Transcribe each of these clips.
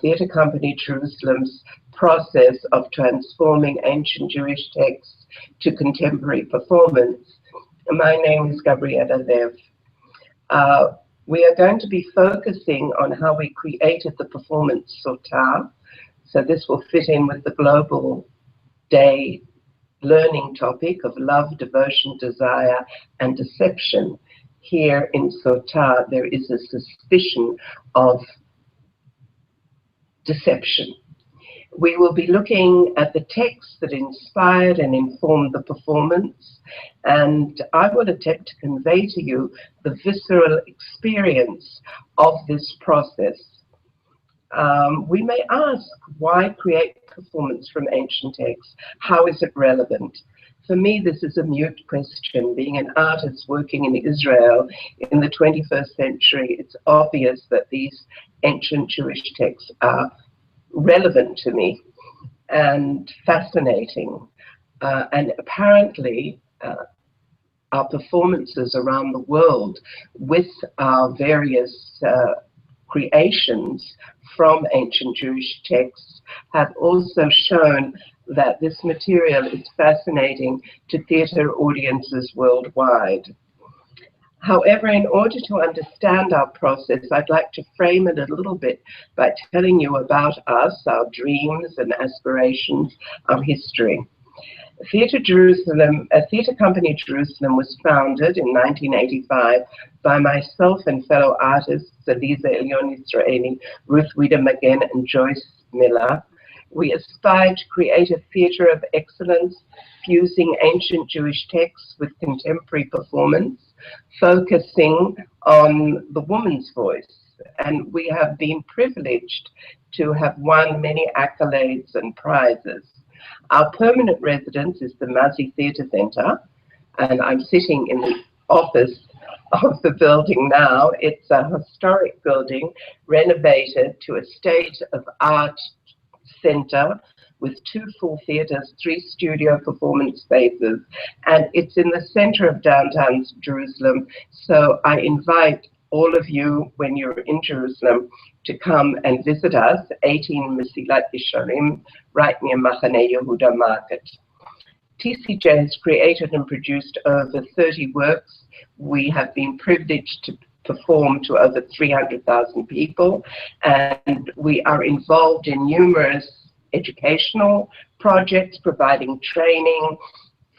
theatre company Jerusalem's process of transforming ancient Jewish texts to contemporary performance. My name is Gabriella Lev. We are going to be focusing on how we created the performance Sota. So this will fit in with the Global Day learning topic of love, devotion, desire, and deception. Here in Sota, there is a suspicion of deception. We will be looking at the texts that inspired and informed the performance, and I will attempt to convey to you the visceral experience of this process. We may ask, why create performance from ancient texts? How is it relevant? For me, this is a mute question. Being an artist working in Israel in the 21st century, it's obvious that these ancient Jewish texts are relevant to me and fascinating. And apparently, our performances around the world with our various creations from ancient Jewish texts have also shown that this material is fascinating to theatre audiences worldwide. However, in order to understand our process, I'd like to frame it a little bit by telling you about us, our dreams and aspirations, our history. Theatre Company Jerusalem was founded in 1985 by myself and fellow artists Eliza Elion Israeli, Ruth Wieder-Magen, and Joyce Miller. We aspired to create a theatre of excellence, fusing ancient Jewish texts with contemporary performance, focusing on the woman's voice. And we have been privileged to have won many accolades and prizes. Our permanent residence is the Mazi Theatre Centre, and I'm sitting in the office of the building now. It's a historic building renovated to a state-of-art centre with 2 full theatres, 3 studio performance spaces, and it's in the centre of downtown Jerusalem. So I invite all of you, when you're in Jerusalem, to come and visit us, 18 Mesilat Yesharim, right near Machane Yehuda Market. TCJ has created and produced over 30 works. We have been privileged to perform to over 300,000 people, and we are involved in numerous educational projects, providing training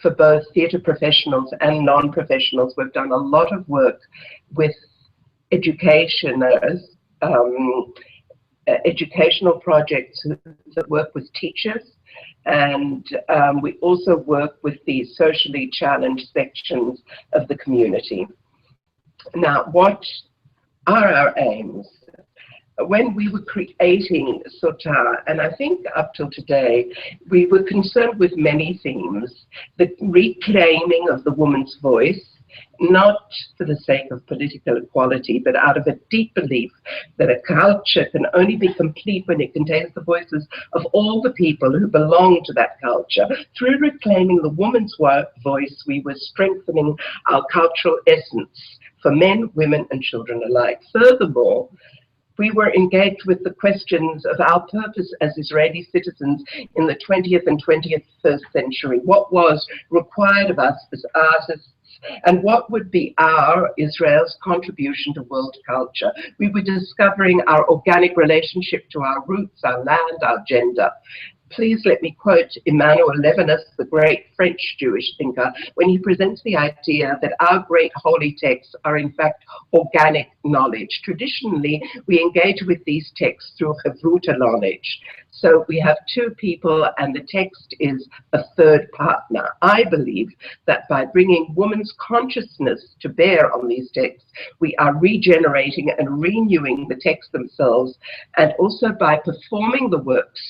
for both theatre professionals and non-professionals. We've done a lot of work with educationers, educational projects that work with teachers, and we also work with the socially challenged sections of the community. Now, what are our aims? When we were creating Sota, and I think up till today, we were concerned with many themes: the reclaiming of the woman's voice, not for the sake of political equality, but out of a deep belief that a culture can only be complete when it contains the voices of all the people who belong to that culture. Through reclaiming the woman's voice, we were strengthening our cultural essence for men, women, and children alike. Furthermore, we were engaged with the questions of our purpose as Israeli citizens in the 20th and 21st century. What was required of us as artists, and what would be Israel's contribution to world culture? We were discovering our organic relationship to our roots, our land, our gender. Please let me quote Emmanuel Levinas, the great French Jewish thinker, when he presents the idea that our great holy texts are in fact organic knowledge. Traditionally, we engage with these texts through Chavruta knowledge. So we have 2 people and the text is a third partner. I believe that by bringing woman's consciousness to bear on these texts, we are regenerating and renewing the texts themselves, and also by performing the works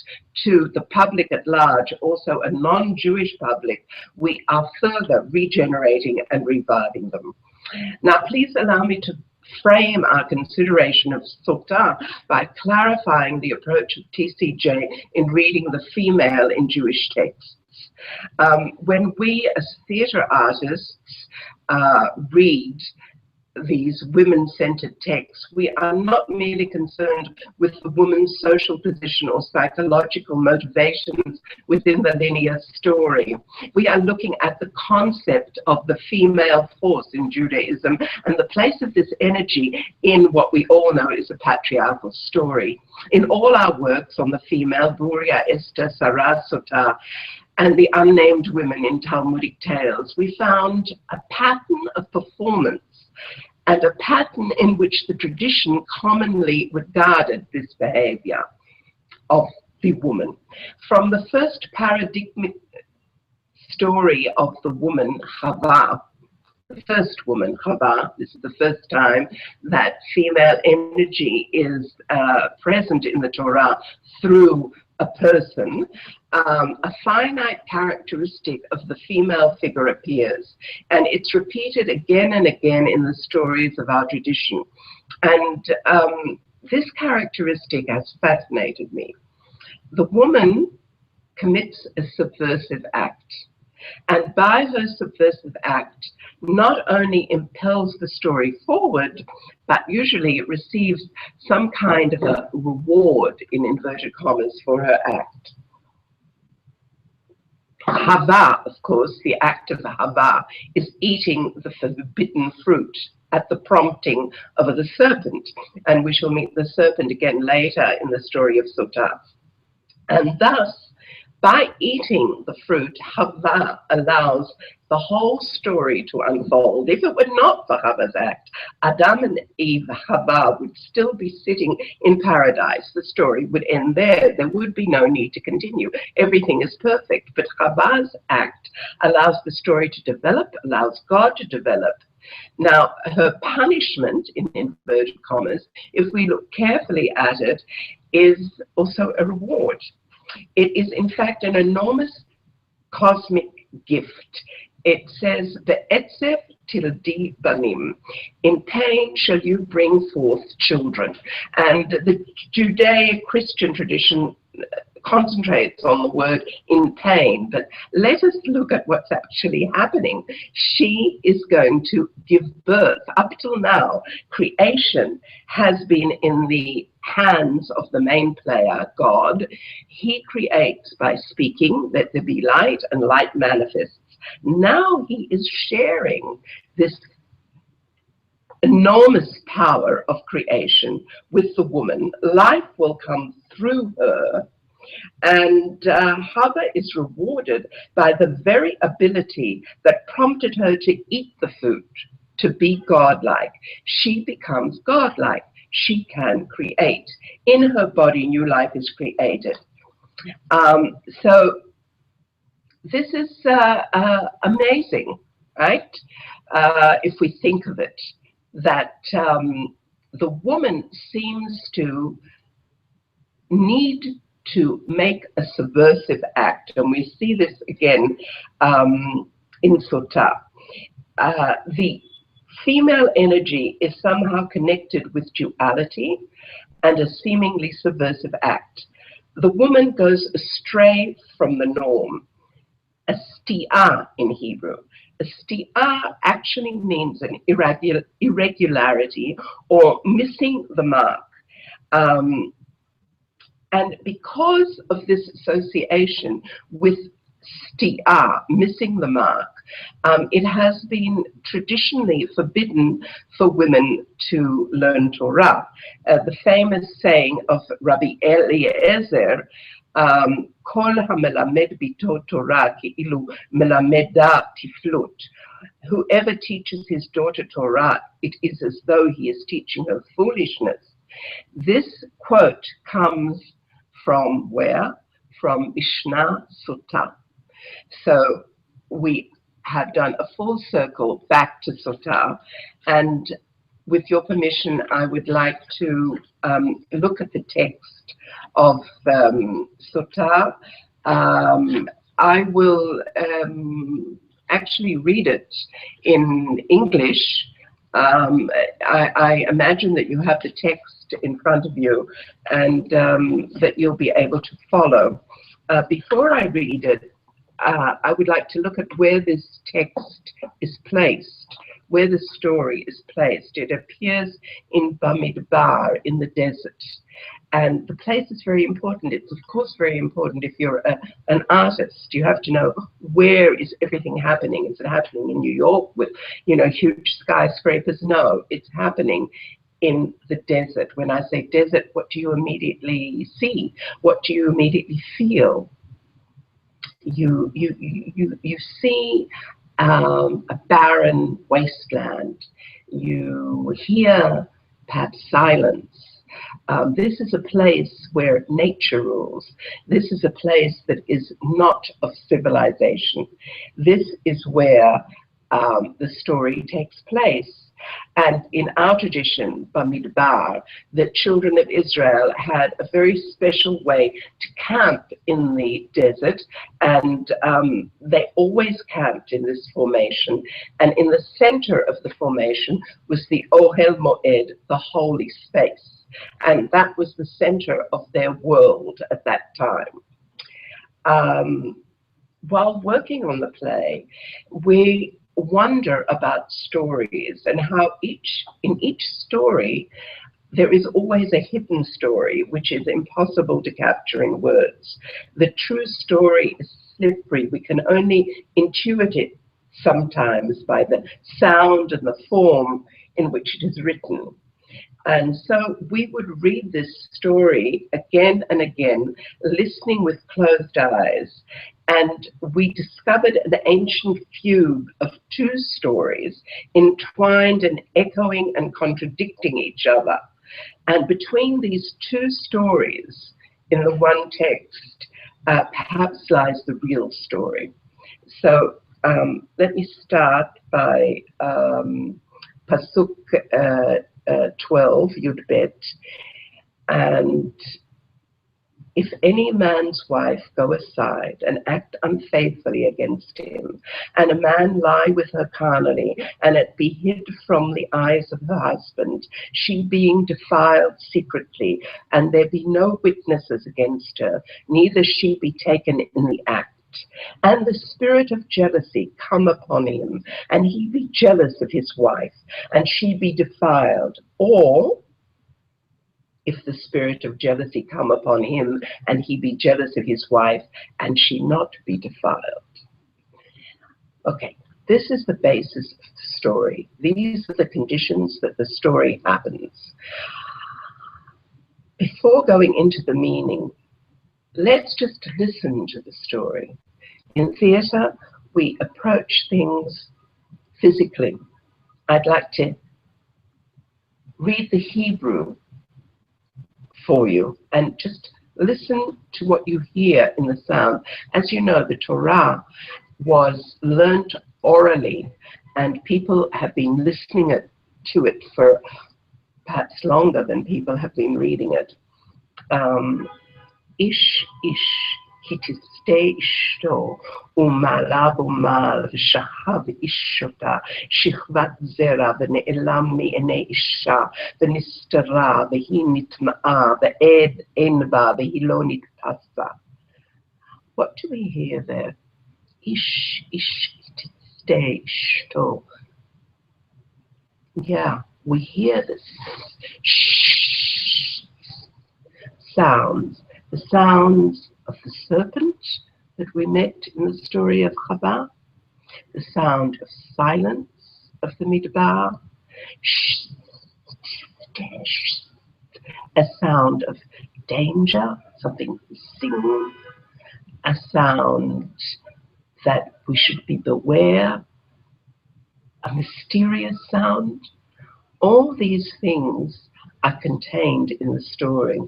to the public at large, also a non-Jewish public, we are further regenerating and reviving them. Now, please allow me to frame our consideration of Sota by clarifying the approach of TCJ in reading the female in Jewish texts. When we as theatre artists read these women-centered texts, we are not merely concerned with the woman's social position or psychological motivations within the linear story. We are looking at the concept of the female force in Judaism and the place of this energy in what we all know is a patriarchal story. In all our works on the female, Buria, Esther, Sarah, Sota, and the unnamed women in Talmudic tales, we found a pattern of performance and a pattern in which the tradition commonly regarded this behavior of the woman. From the first paradigmic story of the woman, Chava, the first woman, Chava, this is the first time that female energy is present in the Torah through a person, a finite characteristic of the female figure appears, and it's repeated again and again in the stories of our tradition. And this characteristic has fascinated me. The woman commits a subversive act, and by her subversive act, not only impels the story forward, but usually it receives some kind of a reward, in inverted commas, for her act. Hava, of course, the act of Hava, is eating the forbidden fruit at the prompting of the serpent, and we shall meet the serpent again later in the story of Sota. And thus, by eating the fruit, Hava allows the whole story to unfold. If it were not for Hava's act, Adam and Eve, Hava, would still be sitting in paradise. The story would end there. There would be no need to continue. Everything is perfect. But Hava's act allows the story to develop, allows God to develop. Now, her punishment, in inverted commas, if we look carefully at it, is also a reward. It is, in fact, an enormous cosmic gift. It says, "Be'etzef tildi banim," in pain shall you bring forth children. And the Judeo-Christian tradition concentrates on the word in pain, but let us look at what's actually happening. She is going to give birth. Up till now, creation has been in the hands of the main player, God. He creates by speaking, "Let there be light," and light manifests. Now he is sharing this enormous power of creation with the woman. Life will come through her. And Hava is rewarded by the very ability that prompted her to eat the fruit, to be godlike. She becomes godlike. She can create. In her body, new life is created. So this is amazing, right? If we think of it, that the woman seems to need to make a subversive act, and we see this again in Sota. The female energy is somehow connected with duality and a seemingly subversive act. The woman goes astray from the norm, a stia in Hebrew. A stia actually means an irregularity or missing the mark. And because of this association with stia, missing the mark, it has been traditionally forbidden for women to learn Torah. The famous saying of Rabbi Eliezer, Kol hamelamed bito Torah ki'ilu melameda tiflut. Whoever teaches his daughter Torah, it is as though he is teaching her foolishness. This quote comes from where? From Mishnah Sota. So we have done a full circle back to Sota, and with your permission, I would like to look at the text of Sota. I will actually read it in English. I imagine that you have the text in front of you and that you'll be able to follow. Before I read it, I would like to look at where this text is placed where the story is placed. It appears in Bamidbar, in the desert. And the place is very important. It's, of course, very important if you're an artist. You have to know, where is everything happening? Is it happening in New York with, huge skyscrapers? No, it's happening in the desert. When I say desert, what do you immediately see? What do you immediately feel? You see a barren wasteland. You hear perhaps silence. This is a place where nature rules. This is a place that is not of civilization. This is where the story takes place. And in our tradition, Bamidbar, the children of Israel had a very special way to camp in the desert, and they always camped in this formation. And in the center of the formation was the Ohel Moed, the holy space. And that was the center of their world at that time. While working on the play, we wonder about stories and how in each story there is always a hidden story which is impossible to capture in words. The true story is slippery. We can only intuit it sometimes by the sound and the form in which it is written. And so we would read this story again and again, listening with closed eyes. And we discovered an ancient fugue of two stories, entwined and echoing and contradicting each other. And between these two stories, in the one text, perhaps lies the real story. So let me start by Pasuk 12, Yud Bet. And if any man's wife go aside and act unfaithfully against him, and a man lie with her carnally, and it be hid from the eyes of her husband, she being defiled secretly, and there be no witnesses against her, neither she be taken in the act, and the spirit of jealousy come upon him, and he be jealous of his wife, and she be defiled, or if the spirit of jealousy come upon him, and he be jealous of his wife, and she not be defiled. Okay, this is the basis of the story. These are the conditions that the story happens. Before going into the meaning, let's just listen to the story. In theatre, we approach things physically. I'd like to read the Hebrew for you and just listen to what you hear in the sound. As you know, the Torah was learnt orally, and people have been listening to it for perhaps longer than people have been reading it. Ish kitiste ishto umalab umal v'shahav ishota shichvat zera v'ne'elam mi'enei isha v'nistara v'hi nitma'a v'ed enba v'hi lo nitpasa. What do we hear there? Ish kitiste ishto. Yeah, we hear this sounds. The sounds of the serpent that we met in the story of Chava, the sound of silence of the Midbar, a sound of danger, something hissing, a sound that we should be beware, a mysterious sound. All these things are contained in the story,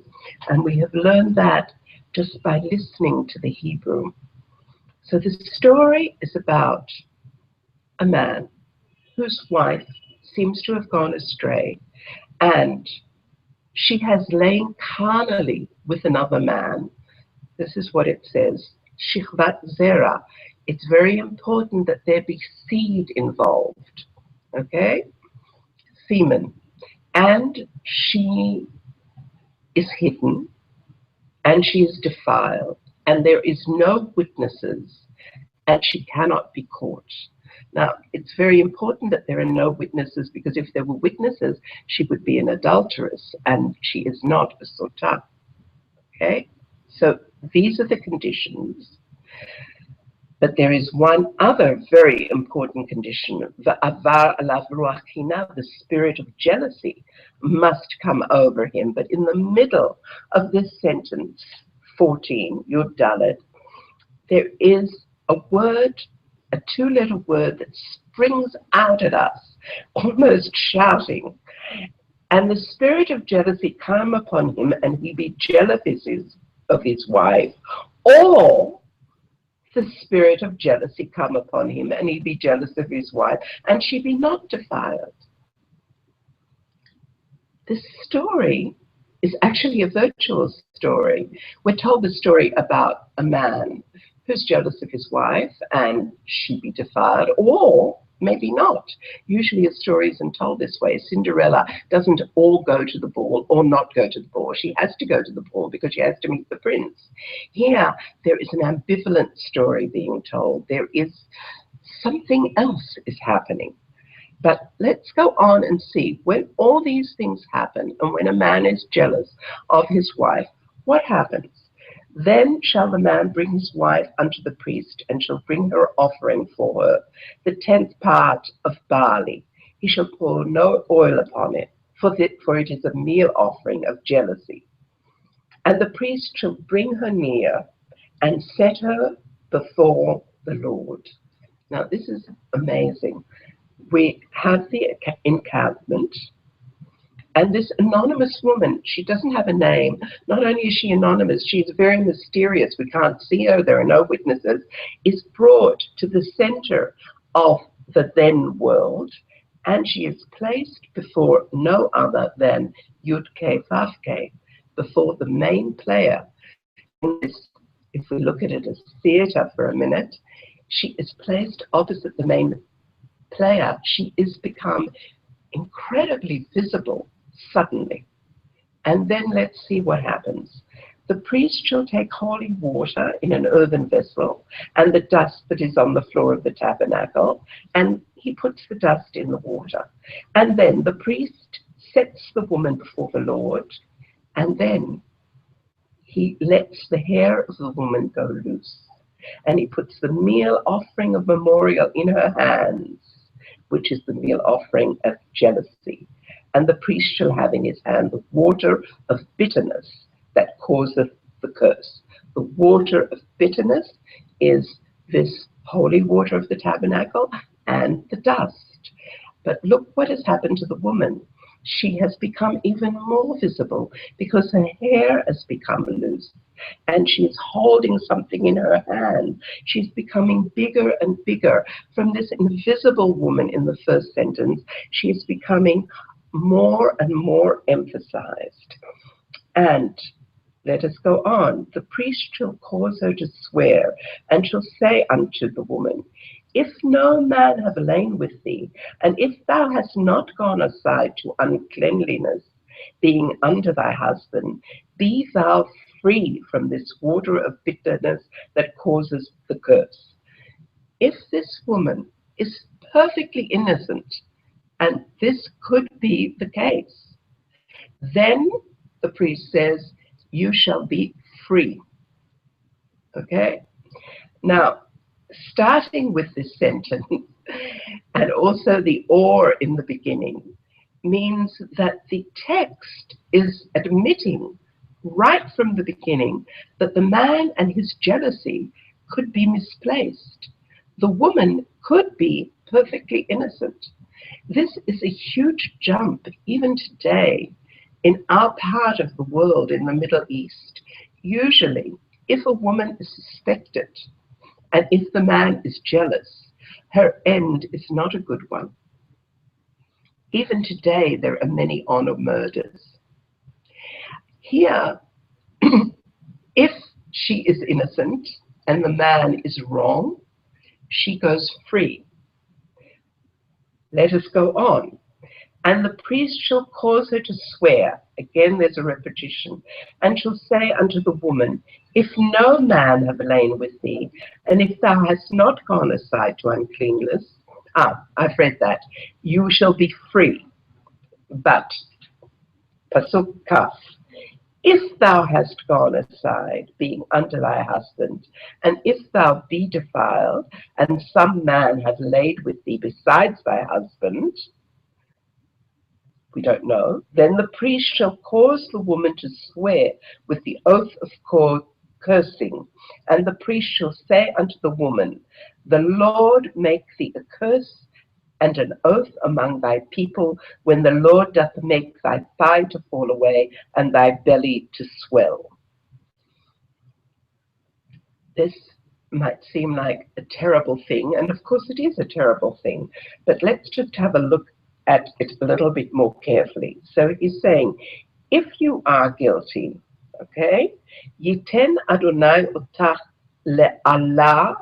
and we have learned that just by listening to the Hebrew. So the story is about a man whose wife seems to have gone astray, and she has lain carnally with another man. This is what it says, Shichvat Zera. It's very important that there be seed involved, okay? Semen. And she is hidden, and she is defiled, and there is no witnesses, and she cannot be caught. Now, it's very important that there are no witnesses, because if there were witnesses, she would be an adulteress, and she is not a Sota. Okay? So these are the conditions. But there is one other very important condition. The spirit of jealousy must come over him. But in the middle of this sentence, 14, Yud Dalet, there is a word, a two-letter word that springs out at us, almost shouting. And the spirit of jealousy come upon him, and he be jealous of his wife, or the spirit of jealousy come upon him, and he be jealous of his wife, and she be not defiled. This story is actually a virtual story. We're told the story about a man who's jealous of his wife, and she be defiled, or maybe not. Usually a story isn't told this way. Cinderella doesn't all go to the ball or not go to the ball. She has to go to the ball because she has to meet the prince. Here, there is an ambivalent story being told. There is something else is happening. But let's go on and see, when all these things happen, and when a man is jealous of his wife, what happens? Then shall the man bring his wife unto the priest, and shall bring her offering for her, the 10th part of barley. He shall pour no oil upon it, for it is a meal offering of jealousy. And the priest shall bring her near, and set her before the Lord. Now this is amazing. We have the encampment, and this anonymous woman, she doesn't have a name. Not only is she anonymous, she's very mysterious. We can't see her, there are no witnesses, is brought to the center of the then world, and she is placed before no other than Yud-Ke, Vav-Ke, before the main player. If we look at it as theater for a minute, she is placed opposite the main player. She is become incredibly visible suddenly. And then let's see what happens. The priest shall take holy water in an earthen vessel, and the dust that is on the floor of the tabernacle, and he puts the dust in the water. And then the priest sets the woman before the Lord, and then he lets the hair of the woman go loose, and he puts the meal offering of memorial in her hands, which is the meal offering of jealousy. And the priest shall have in his hand the water of bitterness that causeth the curse. The water of bitterness is this holy water of the tabernacle and the dust. But look what has happened to the woman. She has become even more visible because her hair has become loose, and she's holding something in her hand. She's becoming bigger and bigger. From this invisible woman in the first sentence, she is becoming more and more emphasized. And let us go on. The priest shall cause her to swear, and shall say unto the woman, if no man have lain with thee, and if thou hast not gone aside to uncleanliness, being under thy husband, be thou free from this water of bitterness that causes the curse. If this woman is perfectly innocent, and this could be the case, then the priest says, you shall be free. Okay? Now, starting with this sentence, and also the or in the beginning, means that the text is admitting right from the beginning that the man and his jealousy could be misplaced. The woman could be perfectly innocent. This is a huge jump even today in our part of the world, in the Middle East. Usually, if a woman is suspected, and if the man is jealous, her end is not a good one. Even today, there are many honor murders. Here, if she is innocent and the man is wrong, she goes free. Let us go on. And the priest shall cause her to swear. Again, there's a repetition. And shall say unto the woman, if no man have lain with thee, and if thou hast not gone aside to uncleanness, I've read that. You shall be free, but, Pasuk Kaf, if thou hast gone aside, being under thy husband, and if thou be defiled, and some man have laid with thee besides thy husband, we don't know, then the priest shall cause the woman to swear with the oath of cursing, and the priest shall say unto the woman, the Lord make thee a curse and an oath among thy people, when the Lord doth make thy thigh to fall away and thy belly to swell. This might seem like a terrible thing, and of course it is a terrible thing, but let's just have a look at it a little bit more carefully. So he's saying, if you are guilty, okay, Yiten Adonai otach le'Allah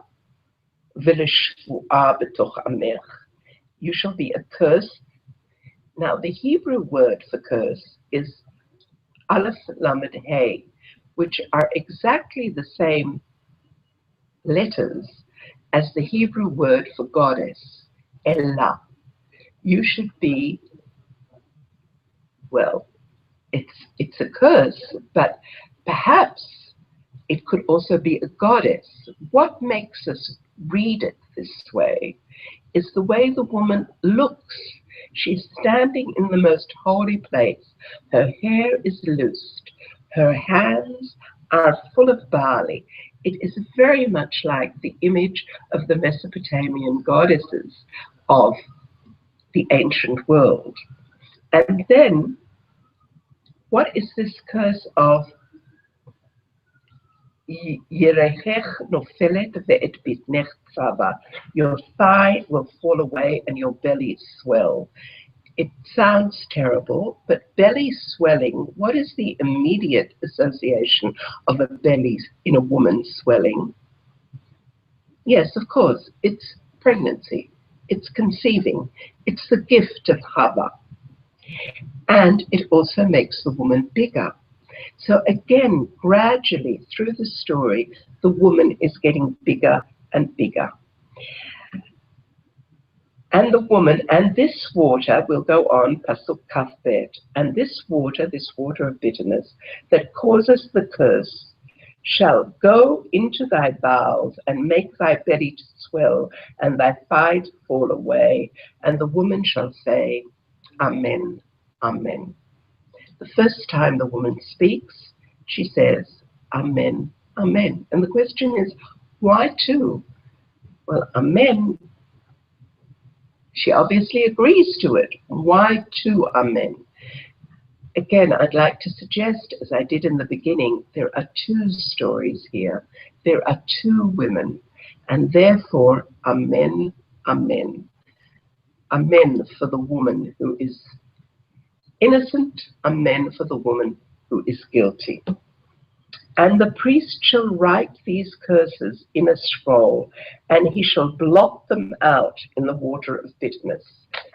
v'leshvu'ah b'toch amech. You shall be accursed. Now, the Hebrew word for curse is Aleph Lamed Hey, which are exactly the same letters as the Hebrew word for goddess, Ella. You should be, well, it's a curse, but perhaps it could also be a goddess. What makes us read it this way is the way the woman looks. She's standing in the most holy place. Her hair is loosed. Her hands are full of barley. It is very much like the image of the Mesopotamian goddesses of the ancient world. And then, what is this curse of Yerechech nofelet ve'et bitnech tzava? Your thigh will fall away and your belly swell. It sounds terrible, but belly swelling, what is the immediate association of a belly in a woman swelling? Yes, of course, it's pregnancy. It's conceiving. It's the gift of Chava. And it also makes the woman bigger. So again, gradually through the story, the woman is getting bigger and bigger. And the woman, and this water will go on, Pasuk Kafbet, and this water of bitterness that causes the curse, shall go into thy bowels and make thy belly to swell and thy thigh to fall away. And the woman shall say, Amen, Amen. The first time the woman speaks, she says, Amen, Amen. And the question is, why two? Well, Amen, she obviously agrees to it. Why two Amen? Again, I'd like to suggest, as I did in the beginning, there are two stories here. There are two women, and therefore, Amen, Amen. Amen for the woman who is innocent, Amen for the woman who is guilty. And the priest shall write these curses in a scroll, and he shall blot them out in the water of bitterness.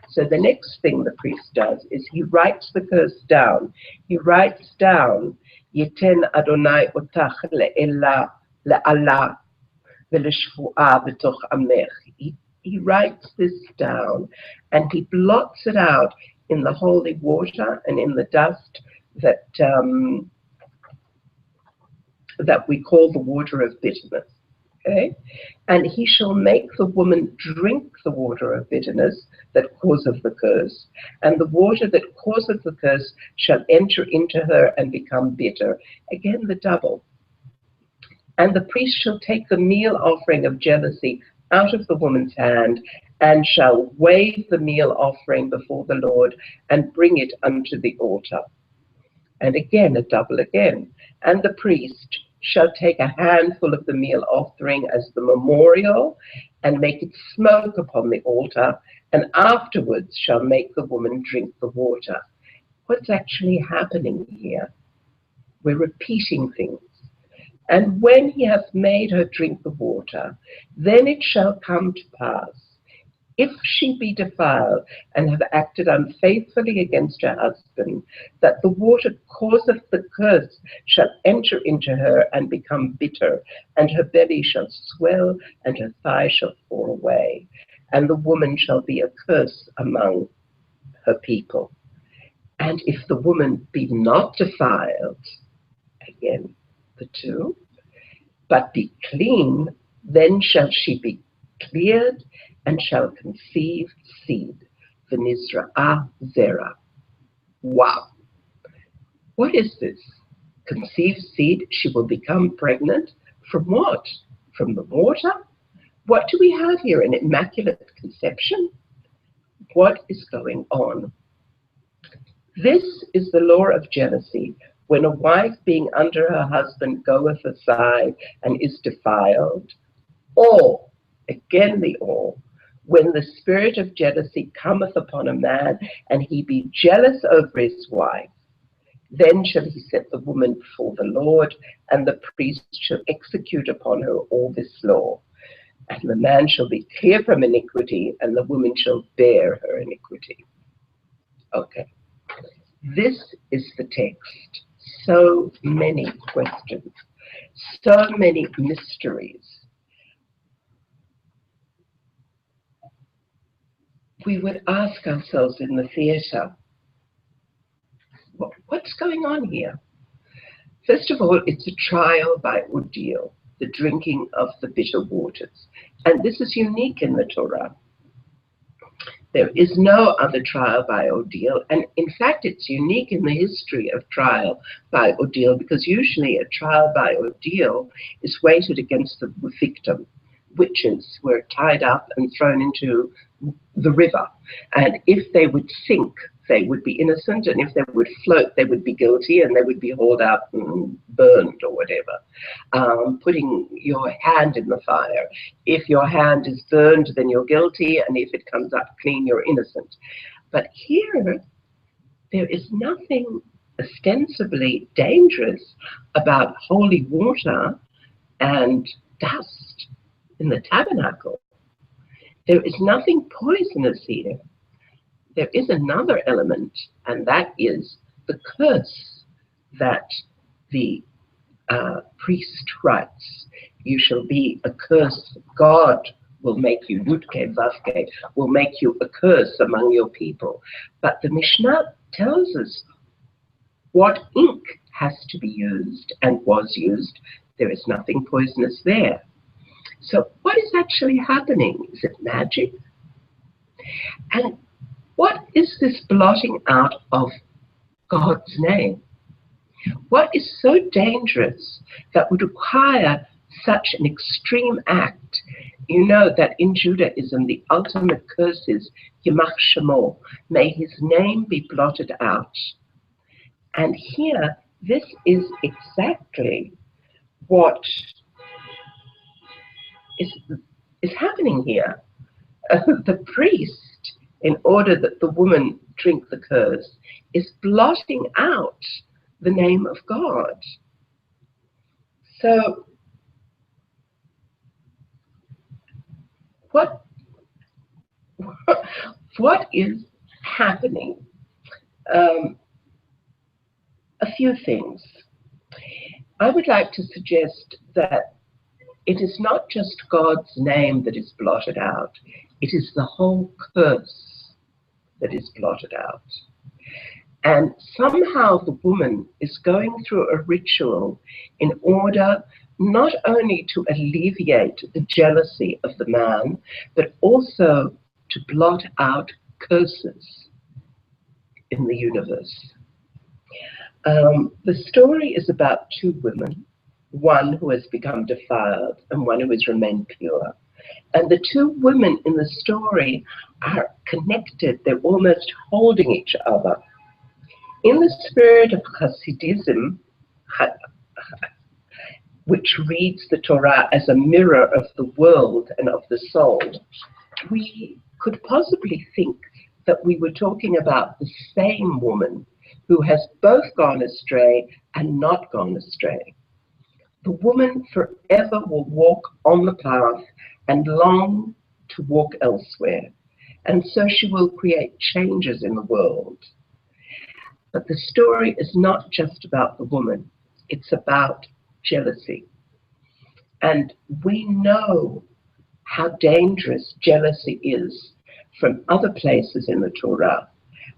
So the next thing the priest does is he writes the curse down. He writes down, Yiten Adonai otach le'Allah v'leshvu'ah b'toch amech. He writes this down, and he blots it out in the holy water and in the dust that that we call the water of bitterness. Okay? And he shall make the woman drink the water of bitterness that causeth the curse, and the water that causeth the curse shall enter into her and become bitter. Again, the double. And the priest shall take the meal offering of jealousy out of the woman's hand, and shall wave the meal offering before the Lord, and bring it unto the altar. And again, a double again. And the priest shall take a handful of the meal offering as the memorial, and make it smoke upon the altar, and afterwards shall make the woman drink the water. What's actually happening here? We're repeating things. And when he hath made her drink the water, then it shall come to pass, if she be defiled and have acted unfaithfully against her husband, that the water causeth the curse shall enter into her and become bitter, and her belly shall swell, and her thigh shall fall away. and the woman shall be a curse among her people. And if the woman be not defiled, again, the two, but be clean, then shall she be cleared and shall conceive seed. V'nizra'ah zera. Wow. What is this? Conceive seed, she will become pregnant. From what? From the water? What do we have here? An immaculate conception? What is going on? This is the law of jealousy. When a wife being under her husband goeth aside and is defiled, or, again the or, when the spirit of jealousy cometh upon a man and he be jealous over his wife, then shall he set the woman before the Lord, and the priest shall execute upon her all this law. And the man shall be clear from iniquity, and the woman shall bear her iniquity. Okay. This is the text. So many questions, so many mysteries. We would ask ourselves in the theater, what's going on here? First of all, it's a trial by ordeal, the drinking of the bitter waters. And this is unique in the Torah. There is no other trial by ordeal, and in fact it's unique in the history of trial by ordeal, because usually a trial by ordeal is weighted against the victim. Witches were tied up and thrown into the river, and if they would sink, they would be innocent, and if they would float, they would be guilty, and they would be hauled out and burned or whatever. Putting your hand in the fire. If your hand is burned, then you're guilty, and if it comes up clean, you're innocent. But here, there is nothing ostensibly dangerous about holy water and dust in the tabernacle. There is nothing poisonous here. There is another element, and that is the curse that the priest writes. You shall be a curse. God will make you, Yudke Vavke, will make you a curse among your people. But the Mishnah tells us what ink has to be used and was used. There is nothing poisonous there. So what is actually happening? Is it magic? And what is this blotting out of God's name? What is so dangerous that would require such an extreme act? You know that in Judaism, the ultimate curse is Yimach Shemo, may his name be blotted out. And here, this is exactly what is happening here. The priest, in order that the woman drink the curse, is blotting out the name of God. So, what is happening? A few things. I would like to suggest that it is not just God's name that is blotted out, it is the whole curse that is blotted out. And somehow the woman is going through a ritual in order not only to alleviate the jealousy of the man, but also to blot out curses in the universe. The story is about two women, one who has become defiled and one who has remained pure. And the two women in the story are connected. They're almost holding each other. In the spirit of Hasidism, which reads the Torah as a mirror of the world and of the soul, we could possibly think that we were talking about the same woman who has both gone astray and not gone astray. The woman forever will walk on the path and long to walk elsewhere, and so she will create changes in the world. But the story is not just about the woman, it's about jealousy. And we know how dangerous jealousy is from other places in the Torah,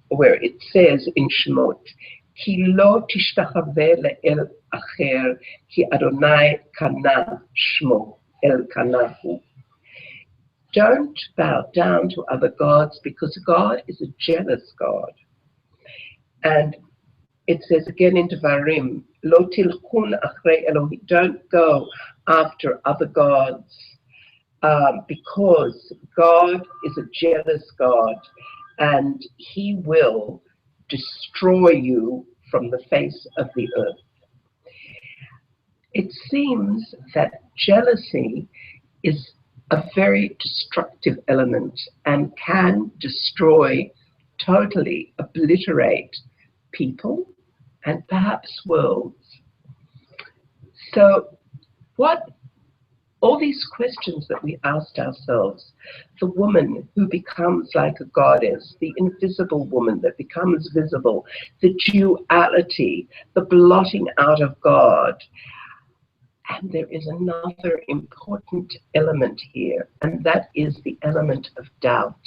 where it says in Shemot, Ki lo tishtachaveh le'el acher, ki Adonai kana shmo, el kanahu. Don't bow down to other gods, because God is a jealous God. And it says again in Devarim, Lo tilchun achrei Elohim, don't go after other gods, because God is a jealous God, and He will destroy you from the face of the earth. It seems that jealousy is a very destructive element and can destroy, totally obliterate people and perhaps worlds. So all these questions that we asked ourselves, the woman who becomes like a goddess, the invisible woman that becomes visible, the duality, the blotting out of God. And there is another important element here, and that is the element of doubt.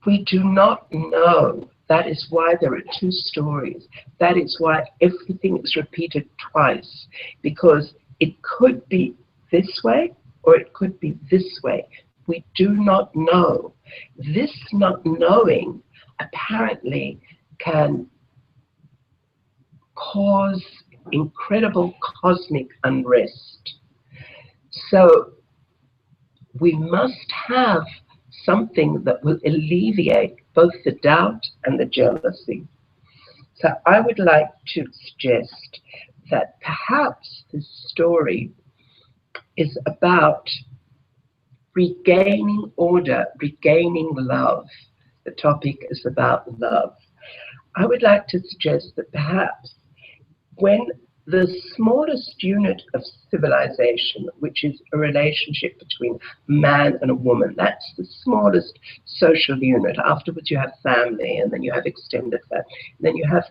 We do not know. That is why there are two stories. That is why everything is repeated twice, because it could be this way or it could be this way. We do not know. This not knowing apparently can cause incredible cosmic unrest. So we must have something that will alleviate both the doubt and the jealousy. So I would like to suggest that perhaps this story is about regaining order, regaining love. The topic is about love. I would like to suggest that perhaps when the smallest unit of civilization, which is a relationship between a man and a woman, that's the smallest social unit. Afterwards you have family, and then you have extended family, and then you have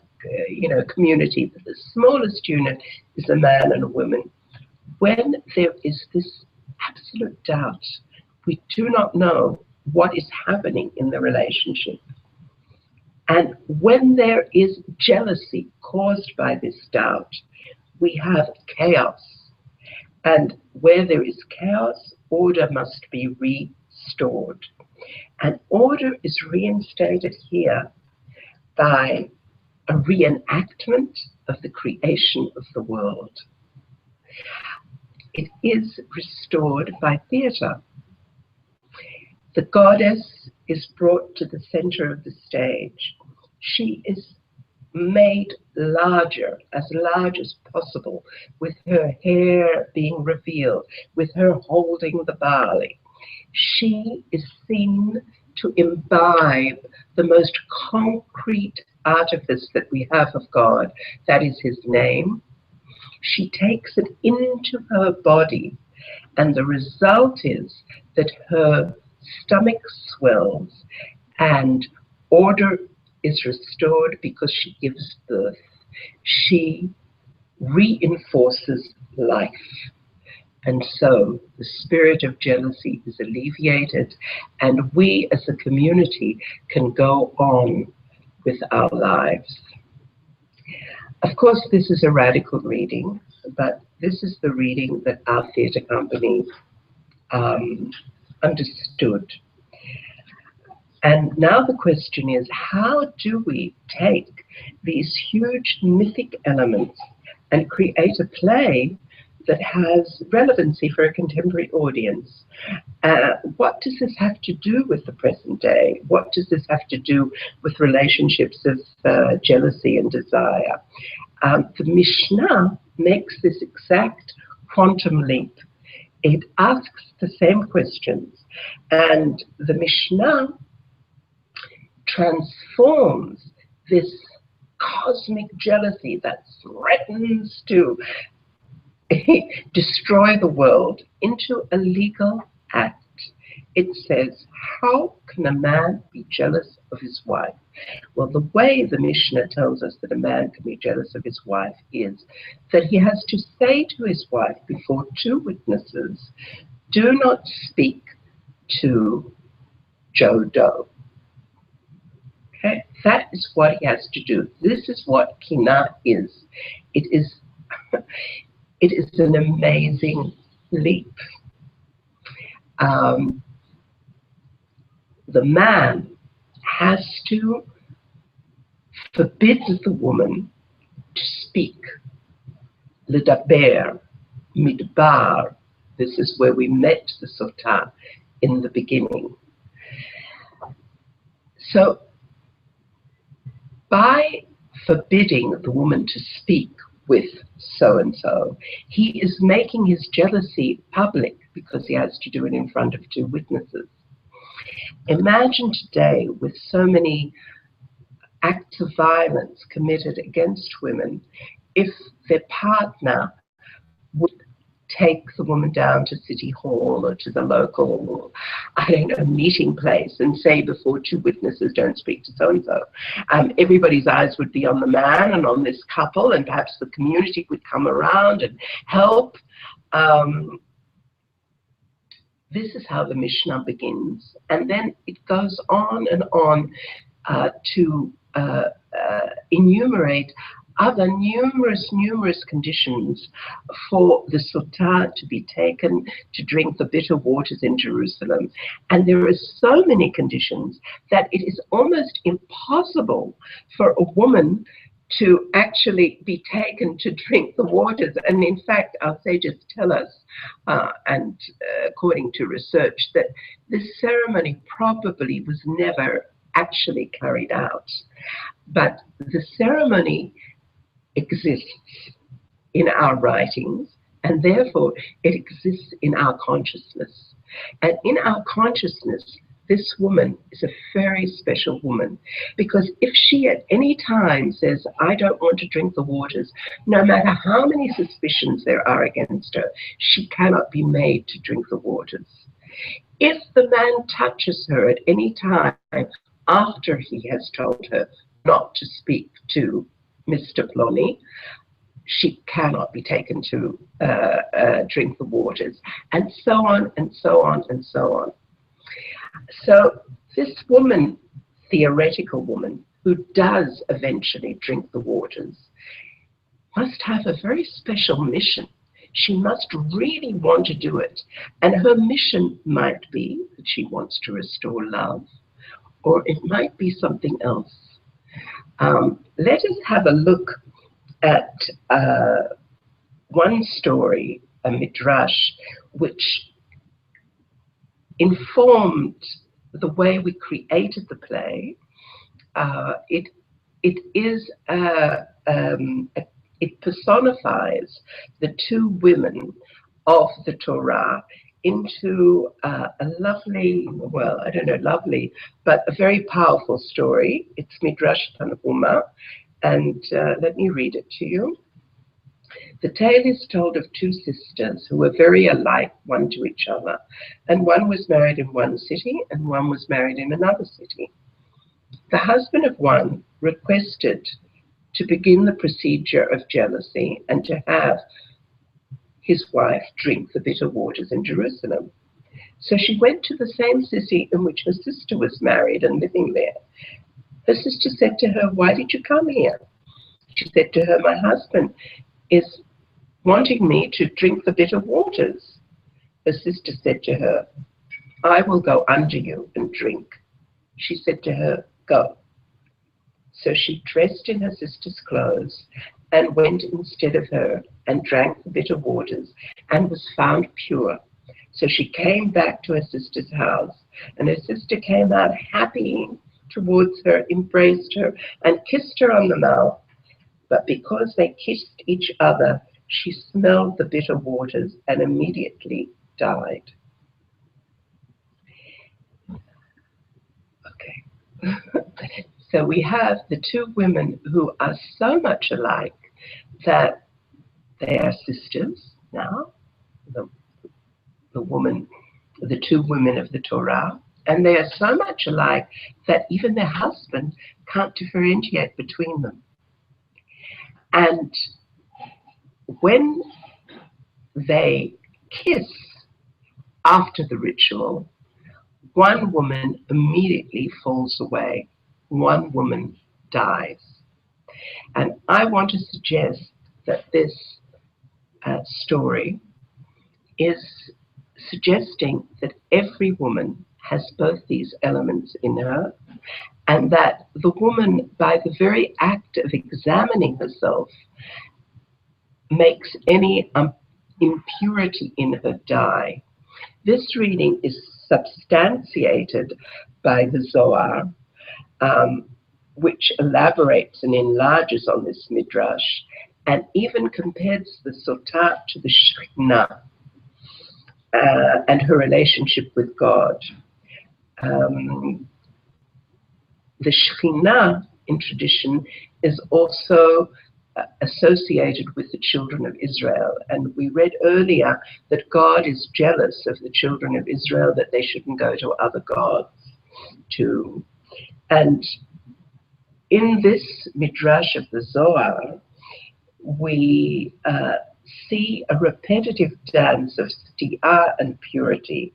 community. But the smallest unit is a man and a woman. When there is this absolute doubt, we do not know what is happening in the relationship. And when there is jealousy caused by this doubt, we have chaos. And where there is chaos, order must be restored. And order is reinstated here by a reenactment of the creation of the world. It is restored by theater. The goddess is brought to the center of the stage. She is made larger, as large as possible, with her hair being revealed, with her holding the barley. She is seen to imbibe the most concrete artifice that we have of God, that is His name. She takes it into her body, and the result is that her stomach swells and order is restored because she gives birth. She reinforces life. And so the spirit of jealousy is alleviated, and we as a community can go on with our lives. Of course, this is a radical reading, but this is the reading that our theatre company understood. And now the question is, how do we take these huge mythic elements and create a play that has relevancy for a contemporary audience? What does this have to do with the present day? What does this have to do with relationships of jealousy and desire? The Mishnah makes this exact quantum leap. It asks the same questions, and the Mishnah transforms this cosmic jealousy that threatens to destroy the world into a legal act, it says, how can a man be jealous of his wife? Well, the way the Mishnah tells us that a man can be jealous of his wife is that he has to say to his wife before two witnesses, do not speak to Joe Doe. Okay? That is what he has to do. This is what Kina is. It is an amazing leap. The man has to forbid the woman to speak. Ledaber, midbar. This is where we met the Sota in the beginning. So, by forbidding the woman to speak with so-and-so, he is making his jealousy public because he has to do it in front of two witnesses. Imagine today with so many acts of violence committed against women, if their partner would take the woman down to City Hall or to the local, I don't know, meeting place and say before two witnesses, don't speak to so-and-so. Everybody's eyes would be on the man and on this couple, and perhaps the community would come around and help. This is how the Mishnah begins. And then it goes on and on to enumerate other numerous conditions for the Sota to be taken to drink the bitter waters in Jerusalem. And there are so many conditions that it is almost impossible for a woman to actually be taken to drink the waters. And in fact, our sages tell us, and according to research, that this ceremony probably was never actually carried out. But the ceremony exists in our writings, and therefore it exists in our consciousness. And in our consciousness, this woman is a very special woman, because if she at any time says, I don't want to drink the waters, no matter how many suspicions there are against her, she cannot be made to drink the waters. If the man touches her at any time after he has told her not to speak to Mr. Plonny, she cannot be taken to drink the waters, and so on and so on and so on. So this woman, theoretical woman, who does eventually drink the waters, must have a very special mission. She must really want to do it. And her mission might be that she wants to restore love, or it might be something else. Let us have a look at one story, a midrash, which informed the way we created the play. It personifies the two women of the Torah into a lovely, well, I don't know, lovely, but a very powerful story. It's Midrash Tanhuma, and let me read it to you. The tale is told of two sisters who were very alike one to each other, and one was married in one city and one was married in another city. The husband of one requested to begin the procedure of jealousy and to have his wife drink the bitter waters in Jerusalem. So she went to the same city in which her sister was married and living there. Her sister said to her, why did you come here? She said to her, my husband is wanting me to drink the bitter waters. Her sister said to her, I will go under you and drink. She said to her, go. So she dressed in her sister's clothes and went instead of her and drank the bitter waters and was found pure. So she came back to her sister's house, and her sister came out happy towards her, embraced her, and kissed her on the mouth. But because they kissed each other, she smelled the bitter waters and immediately died. Okay. So we have the two women who are so much alike that they are sisters now. The woman the two women of the Torah, and they are so much alike that even their husband can't differentiate between them. And when they kiss after the ritual, one woman immediately falls away. One woman dies. And I want to suggest that this story is suggesting that every woman has both these elements in her, and that the woman, by the very act of examining herself, makes any impurity in her die. This reading is substantiated by the Zohar, which elaborates and enlarges on this midrash, and even compares the Sota to the Shekhinah and her relationship with God. The Shekhinah in tradition is also associated with the children of Israel. And we read earlier that God is jealous of the children of Israel, that they shouldn't go to other gods too. And in this midrash of the Zohar, we see a repetitive dance of stiyah and purity.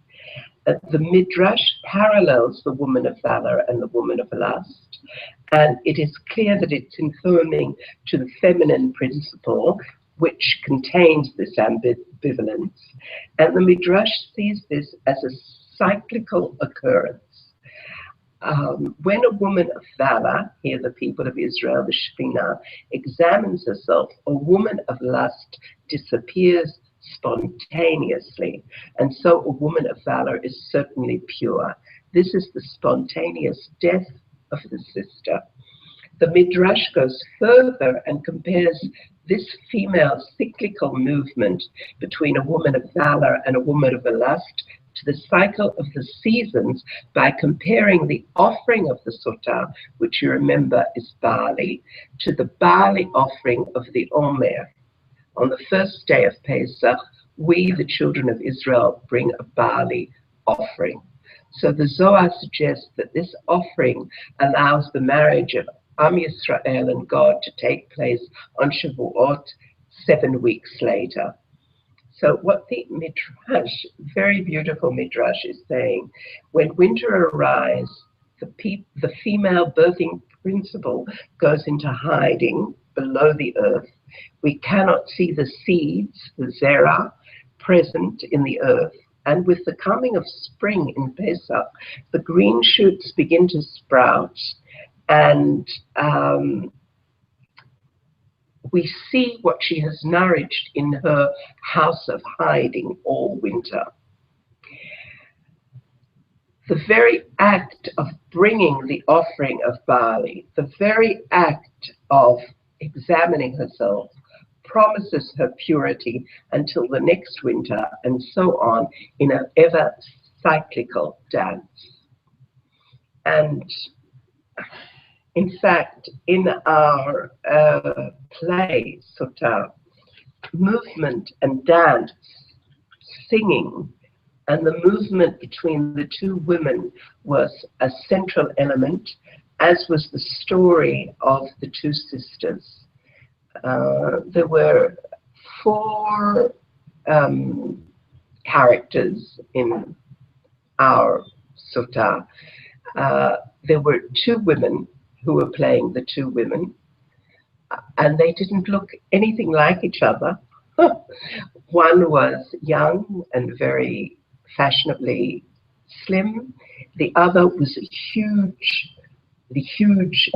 The midrash parallels the woman of valor and the woman of lust, and it is clear that it's informing to the feminine principle, which contains this ambivalence, and the midrash sees this as a cyclical occurrence. When a woman of valor, here the people of Israel, the Shekhinah, examines herself, a woman of lust disappears spontaneously, and so a woman of valor is certainly pure. This is the spontaneous death of the sister. The midrash goes further and compares this female cyclical movement between a woman of valor and a woman of lust to the cycle of the seasons by comparing the offering of the Sota, which you remember is barley, to the barley offering of the Omer. On the first day of Pesach, we, the children of Israel, bring a barley offering. So the Zohar suggests that this offering allows the marriage of Am Yisrael and God to take place on Shavuot 7 weeks later. So what the midrash, very beautiful midrash, is saying, when winter arrives, the female birthing principle goes into hiding below the earth. We cannot see the seeds, the zera, present in the earth. And with the coming of spring in Pesach, the green shoots begin to sprout, and we see what she has nourished in her house of hiding all winter. The very act of bringing the offering of barley, the very act of examining herself, promises her purity until the next winter, and so on, in an ever cyclical dance. And in fact, in our play, Sota, movement and dance, singing, and the movement between the two women was a central element, as was the story of the two sisters. There were 4 characters in our Sota. There were 2 women who were playing the 2 women, and they didn't look anything like each other. One was young and very fashionably slim. The other was the huge,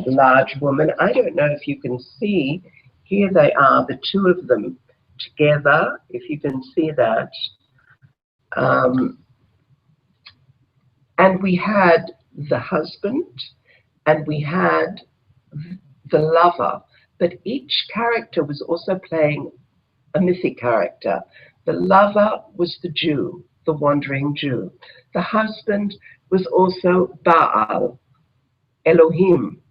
large woman. I don't know if you can see. Here they are, the 2 of them together, if you can see that. And we had the husband, and we had the lover, but each character was also playing a mythic character. The lover was the Jew, the wandering Jew. The husband was also Baal, Elohim.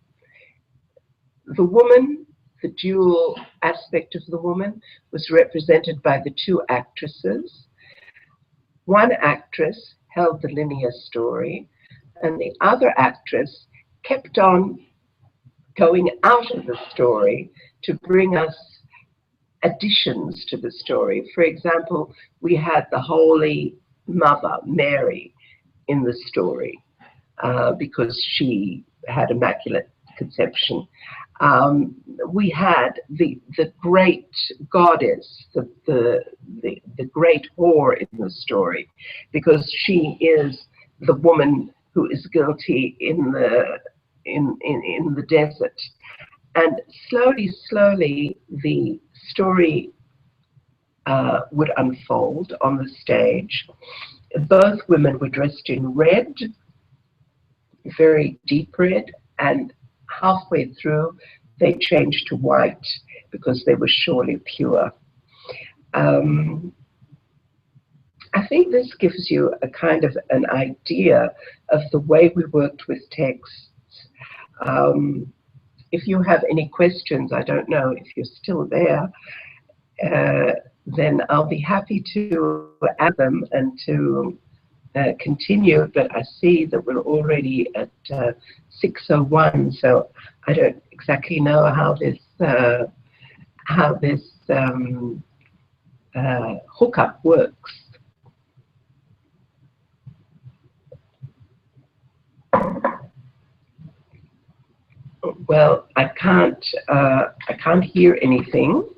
The woman, the dual aspect of the woman, was represented by the 2 actresses. One actress held the linear story, and the other actress kept on going out of the story to bring us additions to the story. For example, we had the Holy Mother, Mary, in the story because she had immaculate conception. We had the great goddess, the great whore in the story, because she is the woman who is guilty in the desert. And slowly, the story would unfold on the stage. Both women were dressed in red, very deep red, and halfway through they changed to white because they were surely pure. I think this gives you a kind of an idea of the way we worked with texts. If you have any questions, I don't know if you're still there, then I'll be happy to add them and to continue, but I see that we're already at 6:01, so I don't exactly know how this hookup works. Well, I can't hear anything,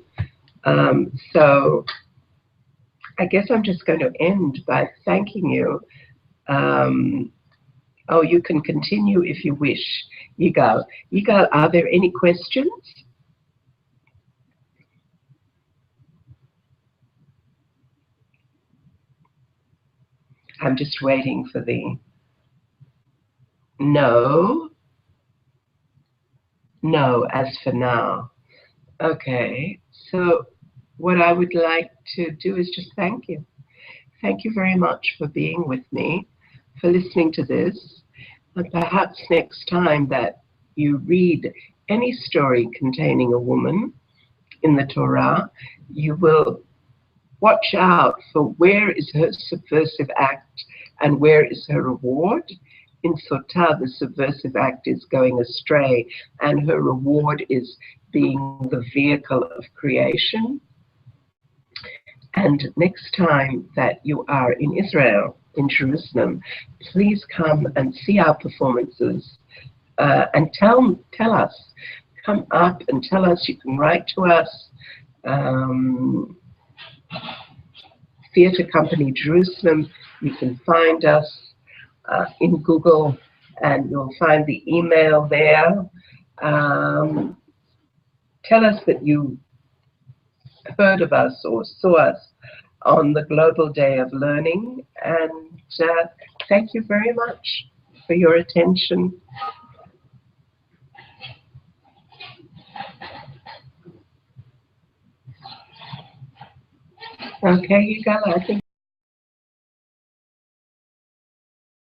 so I guess I'm just going to end by thanking you. Oh, you can continue if you wish. Yigal, are there any questions? I'm just waiting for the... No, as for now. Okay, so what I would like to do is just thank you. Thank you very much for being with me, for listening to this, and perhaps next time that you read any story containing a woman in the Torah, you will watch out for where is her subversive act and where is her reward. In Sota, the subversive act is going astray, and her reward is being the vehicle of creation. And next time that you are in Israel, in Jerusalem, please come and see our performances and tell us. Come up and tell us. You can write to us. Theatre Company Jerusalem. You can find us in Google, and you'll find the email there. Tell us that you heard of us or saw us on the Global Day of Learning, and thank you very much for your attention. Okay, you go. I think